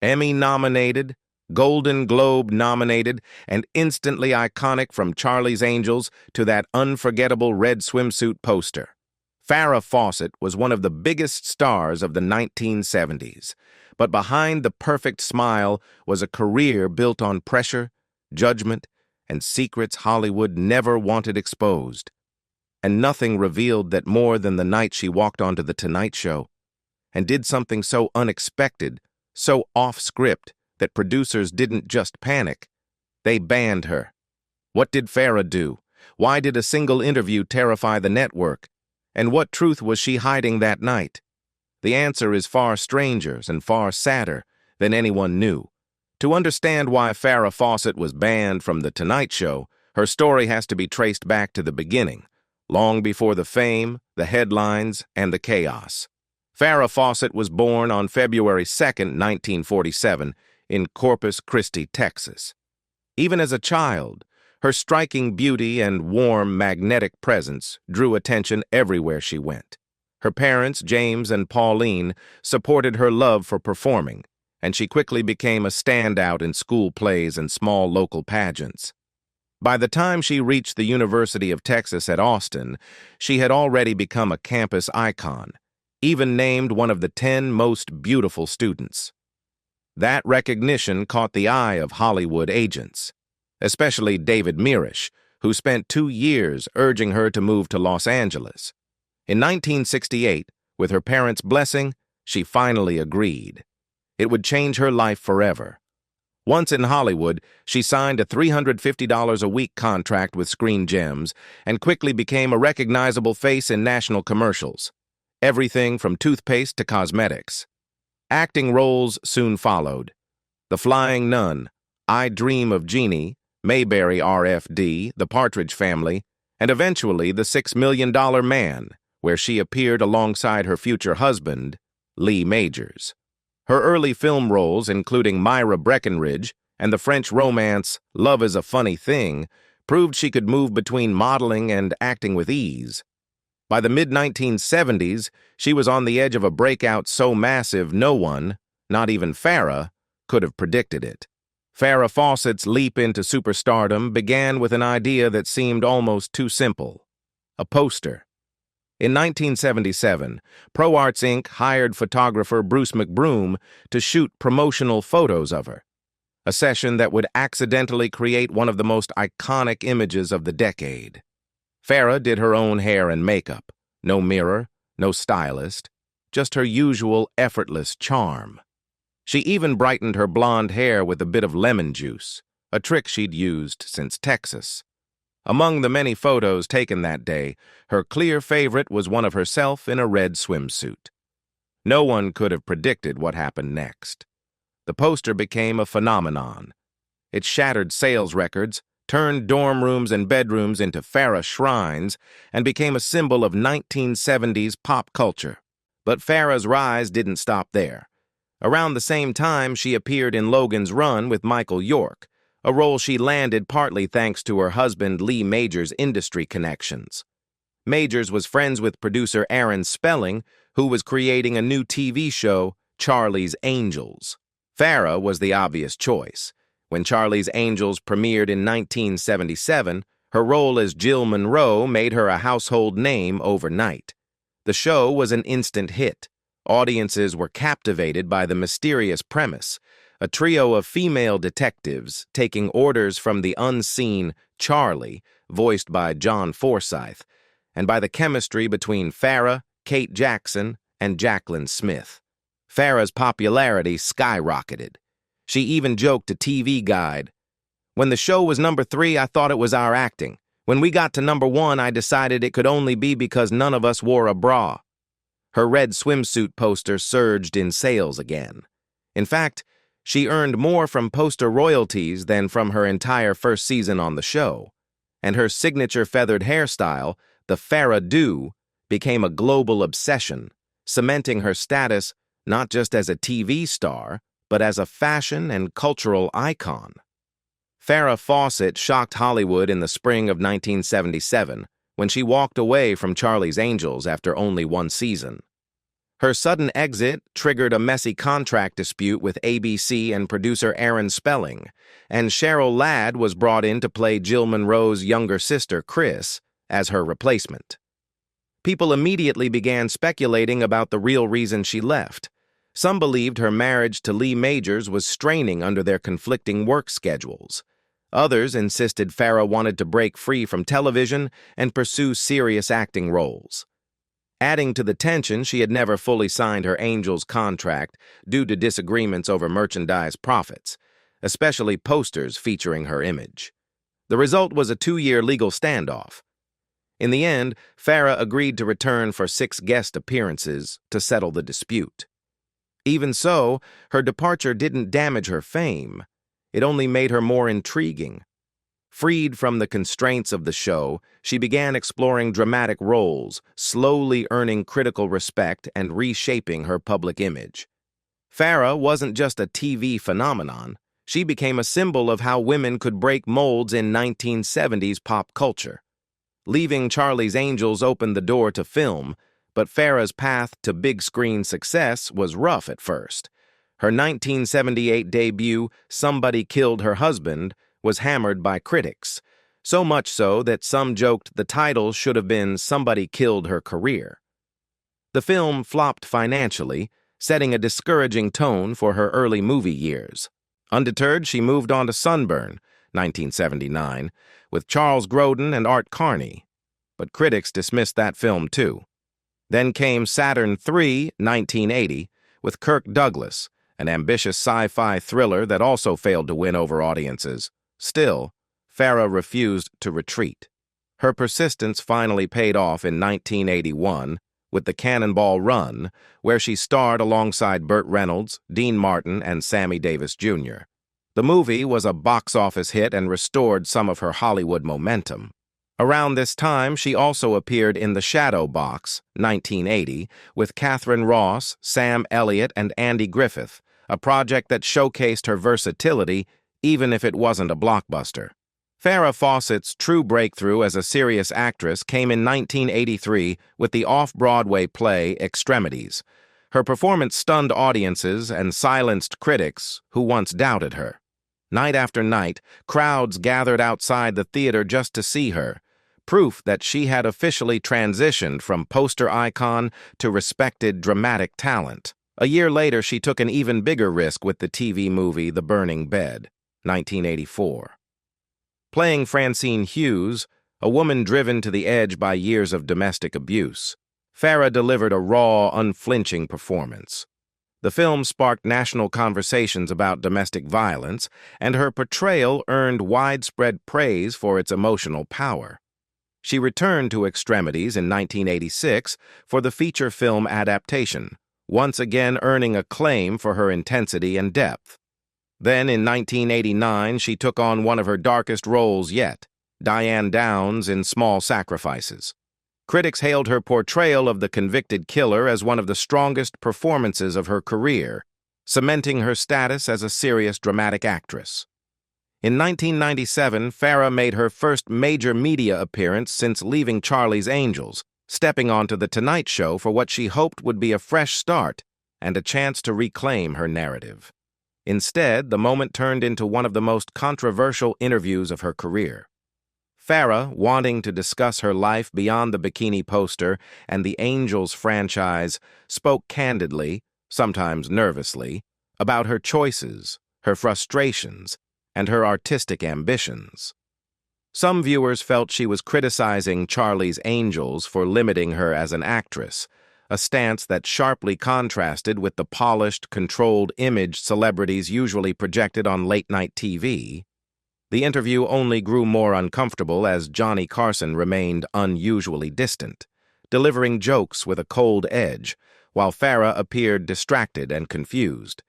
Emmy-nominated, Golden Globe-nominated, and instantly iconic from Charlie's Angels to that unforgettable red swimsuit poster. Farrah Fawcett was one of the biggest stars of the 1970s, but behind the perfect smile was a career built on pressure, judgment, and secrets Hollywood never wanted exposed. And nothing revealed that more than the night she walked onto The Tonight Show and did something so unexpected, so off-script, that producers didn't just panic. They banned her. What did Farrah do? Why did a single interview terrify the network? And what truth was she hiding that night? The answer is far stranger and far sadder than anyone knew. To understand why Farrah Fawcett was banned from The Tonight Show, her story has to be traced back to the beginning, long before the fame, the headlines, and the chaos. Farrah Fawcett was born on February 2, 1947, in Corpus Christi, Texas. Even as a child, her striking beauty and warm, magnetic presence drew attention everywhere she went. Her parents, James and Pauline, supported her love for performing, and she quickly became a standout in school plays and small local pageants. By the time she reached the University of Texas at Austin, she had already become a campus icon, even named one of the 10 most beautiful students. That recognition caught the eye of Hollywood agents, especially David Mirisch, who spent 2 years urging her to move to Los Angeles. In 1968, with her parents' blessing, she finally agreed. It would change her life forever. Once in Hollywood, she signed a $350 a week contract with Screen Gems and quickly became a recognizable face in national commercials, everything from toothpaste to cosmetics. Acting roles soon followed. The Flying Nun, I Dream of Jeannie, Mayberry RFD, The Partridge Family, and eventually The $6 Million Man, where she appeared alongside her future husband, Lee Majors. Her early film roles, including Myra Breckinridge and the French romance Love is a Funny Thing, proved she could move between modeling and acting with ease. By the mid-1970s, she was on the edge of a breakout so massive no one, not even Farrah, could have predicted it. Farrah Fawcett's leap into superstardom began with an idea that seemed almost too simple: a poster. In 1977, ProArts Inc. hired photographer Bruce McBroom to shoot promotional photos of her, a session that would accidentally create one of the most iconic images of the decade. Farrah did her own hair and makeup, no mirror, no stylist, just her usual effortless charm. She even brightened her blonde hair with a bit of lemon juice, a trick she'd used since Texas. Among the many photos taken that day, her clear favorite was one of herself in a red swimsuit. No one could have predicted what happened next. The poster became a phenomenon. It shattered sales records, turned dorm rooms and bedrooms into Farrah shrines, and became a symbol of 1970s pop culture. But Farrah's rise didn't stop there. Around the same time, she appeared in Logan's Run with Michael York, a role she landed partly thanks to her husband Lee Majors' industry connections. Majors was friends with producer Aaron Spelling, who was creating a new TV show, Charlie's Angels. Farrah was the obvious choice. When Charlie's Angels premiered in 1977, her role as Jill Monroe made her a household name overnight. The show was an instant hit. Audiences were captivated by the mysterious premise: a trio of female detectives taking orders from the unseen Charlie, voiced by John Forsythe, and by the chemistry between Farrah, Kate Jackson, and Jacqueline Smith. Farrah's popularity skyrocketed. She even joked to TV Guide, "When the show was number 3, I thought it was our acting. When we got to number 1, I decided it could only be because none of us wore a bra." Her red swimsuit poster surged in sales again. In fact, she earned more from poster royalties than from her entire first season on the show, and her signature feathered hairstyle, the Farrah Do, became a global obsession, cementing her status not just as a TV star, but as a fashion and cultural icon. Farrah Fawcett shocked Hollywood in the spring of 1977 when she walked away from Charlie's Angels after only 1 season. Her sudden exit triggered a messy contract dispute with ABC and producer Aaron Spelling, and Cheryl Ladd was brought in to play Jill Monroe's younger sister, Chris, as her replacement. People immediately began speculating about the real reason she left. Some believed her marriage to Lee Majors was straining under their conflicting work schedules. Others insisted Farrah wanted to break free from television and pursue serious acting roles. Adding to the tension, she had never fully signed her Angels contract due to disagreements over merchandise profits, especially posters featuring her image. The result was a 2-year legal standoff. In the end, Farrah agreed to return for 6 guest appearances to settle the dispute. Even so, her departure didn't damage her fame. It only made her more intriguing. Freed from the constraints of the show, she began exploring dramatic roles, slowly earning critical respect and reshaping her public image. Farrah wasn't just a TV phenomenon. She became a symbol of how women could break molds in 1970s pop culture. Leaving Charlie's Angels opened the door to film, but Farrah's path to big-screen success was rough at first. Her 1978 debut, Somebody Killed Her Husband, was hammered by critics, so much so that some joked the title should have been Somebody Killed Her Career. The film flopped financially, setting a discouraging tone for her early movie years. Undeterred, she moved on to Sunburn, 1979, with Charles Grodin and Art Carney, but critics dismissed that film too. Then came Saturn III, 1980, with Kirk Douglas, an ambitious sci-fi thriller that also failed to win over audiences. Still, Farrah refused to retreat. Her persistence finally paid off in 1981 with The Cannonball Run, where she starred alongside Burt Reynolds, Dean Martin, and Sammy Davis Jr. The movie was a box office hit and restored some of her Hollywood momentum. Around this time, she also appeared in The Shadow Box, 1980, with Catherine Ross, Sam Elliott, and Andy Griffith, a project that showcased her versatility even if it wasn't a blockbuster. Farrah Fawcett's true breakthrough as a serious actress came in 1983 with the off-Broadway play Extremities. Her performance stunned audiences and silenced critics who once doubted her. Night after night, crowds gathered outside the theater just to see her, proof that she had officially transitioned from poster icon to respected dramatic talent. A year later, she took an even bigger risk with the TV movie The Burning Bed, 1984. Playing Francine Hughes, a woman driven to the edge by years of domestic abuse, Farrah delivered a raw, unflinching performance. The film sparked national conversations about domestic violence, and her portrayal earned widespread praise for its emotional power. She returned to Extremities in 1986 for the feature film adaptation, once again earning acclaim for her intensity and depth. Then, in 1989, she took on one of her darkest roles yet, Diane Downs in Small Sacrifices. Critics hailed her portrayal of the convicted killer as one of the strongest performances of her career, cementing her status as a serious dramatic actress. In 1997, Farrah made her first major media appearance since leaving Charlie's Angels, stepping onto The Tonight Show for what she hoped would be a fresh start and a chance to reclaim her narrative. Instead, the moment turned into one of the most controversial interviews of her career. Farrah, wanting to discuss her life beyond the bikini poster and the Angels franchise, spoke candidly, sometimes nervously, about her choices, her frustrations, and her artistic ambitions. Some viewers felt she was criticizing Charlie's Angels for limiting her as an actress, a stance that sharply contrasted with the polished, controlled image celebrities usually projected on late-night TV. The interview only grew more uncomfortable as Johnny Carson remained unusually distant, delivering jokes with a cold edge, while Farrah appeared distracted and confused,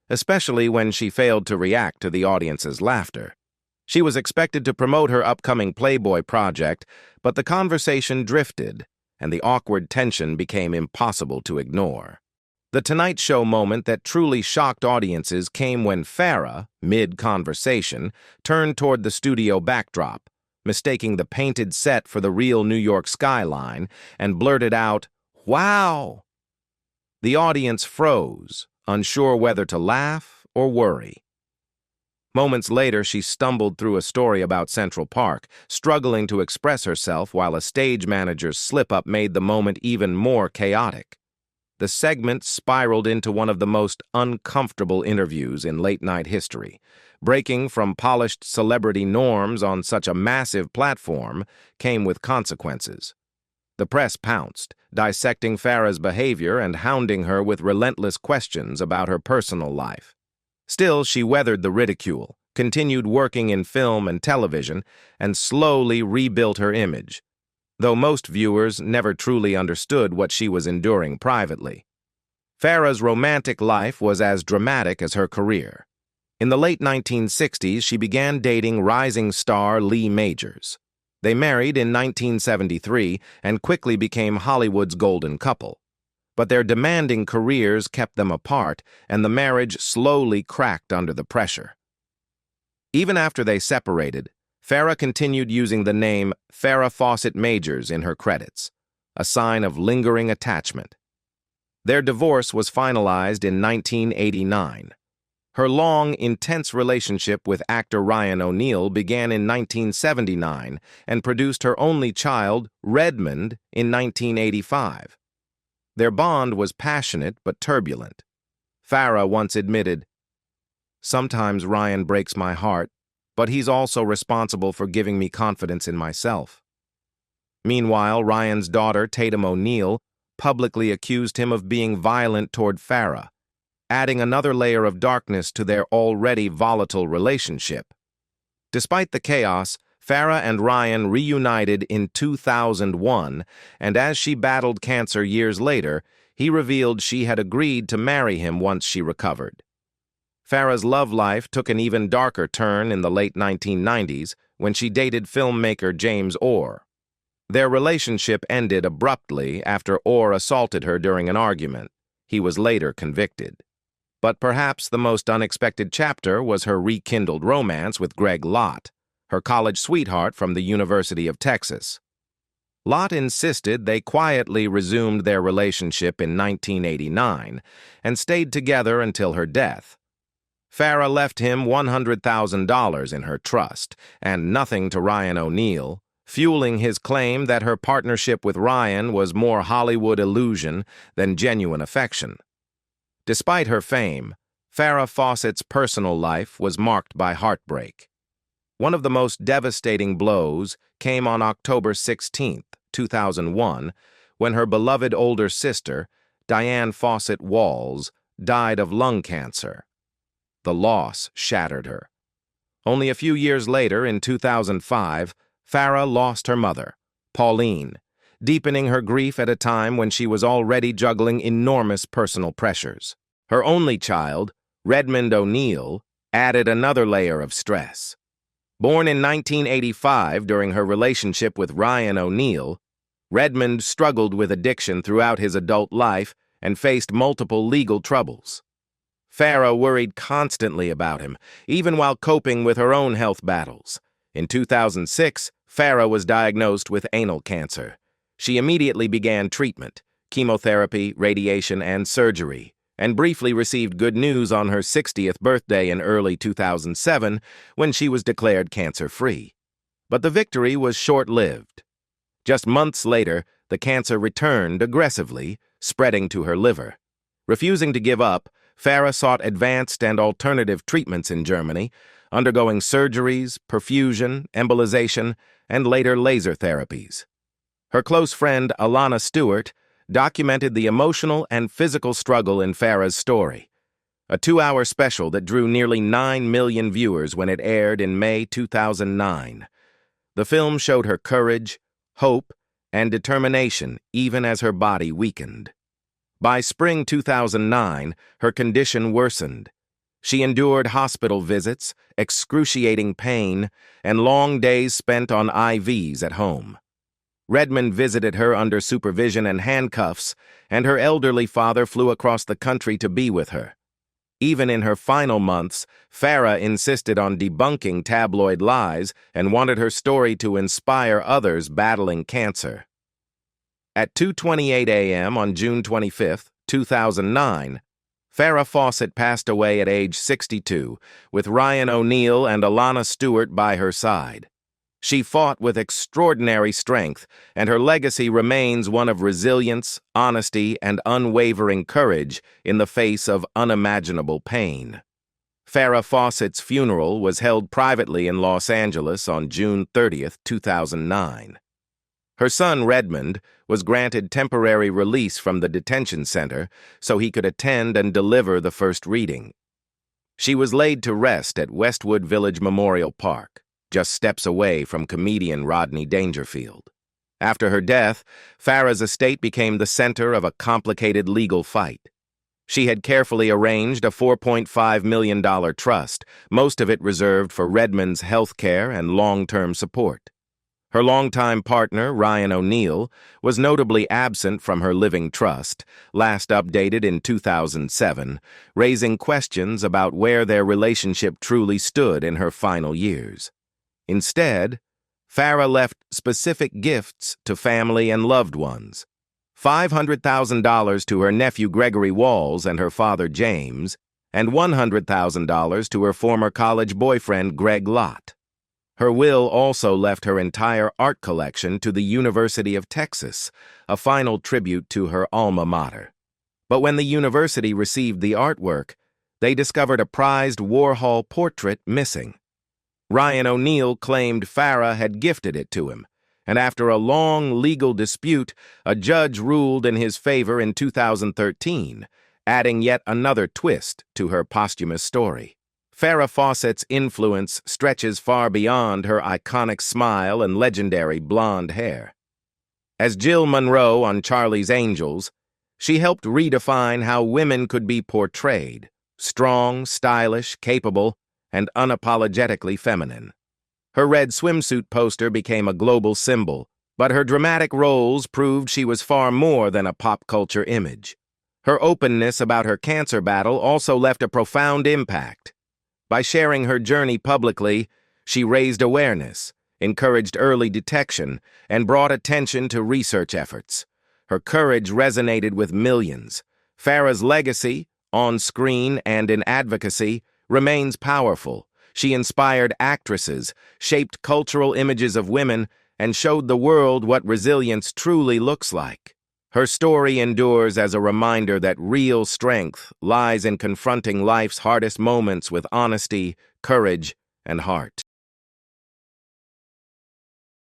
especially when she failed to react to the audience's laughter. She was expected to promote her upcoming Playboy project, but the conversation drifted, and the awkward tension became impossible to ignore. The Tonight Show moment that truly shocked audiences came when Farrah, mid-conversation, turned toward the studio backdrop, mistaking the painted set for the real New York skyline, and blurted out, "Wow!" The audience froze, unsure whether to laugh or worry. Moments later, she stumbled through a story about Central Park, struggling to express herself while a stage manager's slip-up made the moment even more chaotic. The segment spiraled into one of the most uncomfortable interviews in late-night history. Breaking from polished celebrity norms on such a massive platform came with consequences. The press pounced, dissecting Farrah's behavior and hounding her with relentless questions about her personal life. Still, she weathered the ridicule, continued working in film and television, and slowly rebuilt her image, though most viewers never truly understood what she was enduring privately. Farrah's romantic life was as dramatic as her career. In the late 1960s, she began dating rising star Lee Majors. They married in 1973 and quickly became Hollywood's golden couple. But their demanding careers kept them apart, and the marriage slowly cracked under the pressure. Even after they separated, Farrah continued using the name Farrah Fawcett Majors in her credits, a sign of lingering attachment. Their divorce was finalized in 1989. Her long, intense relationship with actor Ryan O'Neal began in 1979 and produced her only child, Redmond, in 1985. Their bond was passionate but turbulent. Farrah once admitted, "Sometimes Ryan breaks my heart, but he's also responsible for giving me confidence in myself." Meanwhile, Ryan's daughter, Tatum O'Neal, publicly accused him of being violent toward Farrah, adding another layer of darkness to their already volatile relationship. Despite the chaos, Farrah and Ryan reunited in 2001, and as she battled cancer years later, he revealed she had agreed to marry him once she recovered. Farrah's love life took an even darker turn in the late 1990s when she dated filmmaker James Orr. Their relationship ended abruptly after Orr assaulted her during an argument. He was later convicted. But perhaps the most unexpected chapter was her rekindled romance with Greg Lott, her college sweetheart from the University of Texas. Lott insisted they quietly resumed their relationship in 1989 and stayed together until her death. Farrah left him $100,000 in her trust and nothing to Ryan O'Neal, fueling his claim that her partnership with Ryan was more Hollywood illusion than genuine affection. Despite her fame, Farrah Fawcett's personal life was marked by heartbreak. One of the most devastating blows came on October 16, 2001, when her beloved older sister, Diane Fawcett Walls, died of lung cancer. The loss shattered her. Only a few years later, in 2005, Farrah lost her mother, Pauline, deepening her grief at a time when she was already juggling enormous personal pressures. Her only child, Redmond O'Neal, added another layer of stress. Born in 1985 during her relationship with Ryan O'Neal, Redmond struggled with addiction throughout his adult life and faced multiple legal troubles. Farrah worried constantly about him, even while coping with her own health battles. In 2006, Farrah was diagnosed with anal cancer. She immediately began treatment, chemotherapy, radiation, and surgery, and briefly received good news on her 60th birthday in early 2007 when she was declared cancer-free. But the victory was short-lived. Just months later, the cancer returned aggressively, spreading to her liver. Refusing to give up, Farrah sought advanced and alternative treatments in Germany, undergoing surgeries, perfusion, embolization, and later laser therapies. Her close friend, Alana Stewart, documented the emotional and physical struggle in Farrah's story. A 2-hour special that drew nearly 9 million viewers when it aired in May 2009. The film showed her courage, hope, and determination even as her body weakened. By spring 2009, her condition worsened. She endured hospital visits, excruciating pain, and long days spent on IVs at home. Redmond visited her under supervision and handcuffs, and her elderly father flew across the country to be with her. Even in her final months, Farrah insisted on debunking tabloid lies and wanted her story to inspire others battling cancer. At 2:28 a.m. on June 25, 2009, Farrah Fawcett passed away at age 62, with Ryan O'Neal and Alana Stewart by her side. She fought with extraordinary strength, and her legacy remains one of resilience, honesty, and unwavering courage in the face of unimaginable pain. Farrah Fawcett's funeral was held privately in Los Angeles on June 30, 2009. Her son, Redmond, was granted temporary release from the detention center so he could attend and deliver the first reading. She was laid to rest at Westwood Village Memorial Park, just steps away from comedian Rodney Dangerfield. After her death, Farrah's estate became the center of a complicated legal fight. She had carefully arranged a $4.5 million trust, most of it reserved for Redmond's health care and long-term support. Her longtime partner, Ryan O'Neal, was notably absent from her living trust, last updated in 2007, raising questions about where their relationship truly stood in her final years. Instead, Farrah left specific gifts to family and loved ones: $500,000 to her nephew Gregory Walls and her father James, and $100,000 to her former college boyfriend Greg Lott. Her will also left her entire art collection to the University of Texas, a final tribute to her alma mater. But when the university received the artwork, they discovered a prized Warhol portrait missing. Ryan O'Neal claimed Farrah had gifted it to him, and after a long legal dispute, a judge ruled in his favor in 2013, adding yet another twist to her posthumous story. Farrah Fawcett's influence stretches far beyond her iconic smile and legendary blonde hair. As Jill Monroe on Charlie's Angels, she helped redefine how women could be portrayed: strong, stylish, capable, and unapologetically feminine. Her red swimsuit poster became a global symbol, but her dramatic roles proved she was far more than a pop culture image. Her openness about her cancer battle also left a profound impact. By sharing her journey publicly, she raised awareness, encouraged early detection, and brought attention to research efforts. Her courage resonated with millions. Farrah's legacy, on screen and in advocacy, remains powerful. She inspired actresses, shaped cultural images of women, and showed the world what resilience truly looks like. Her story endures as a reminder that real strength lies in confronting life's hardest moments with honesty, courage, and heart.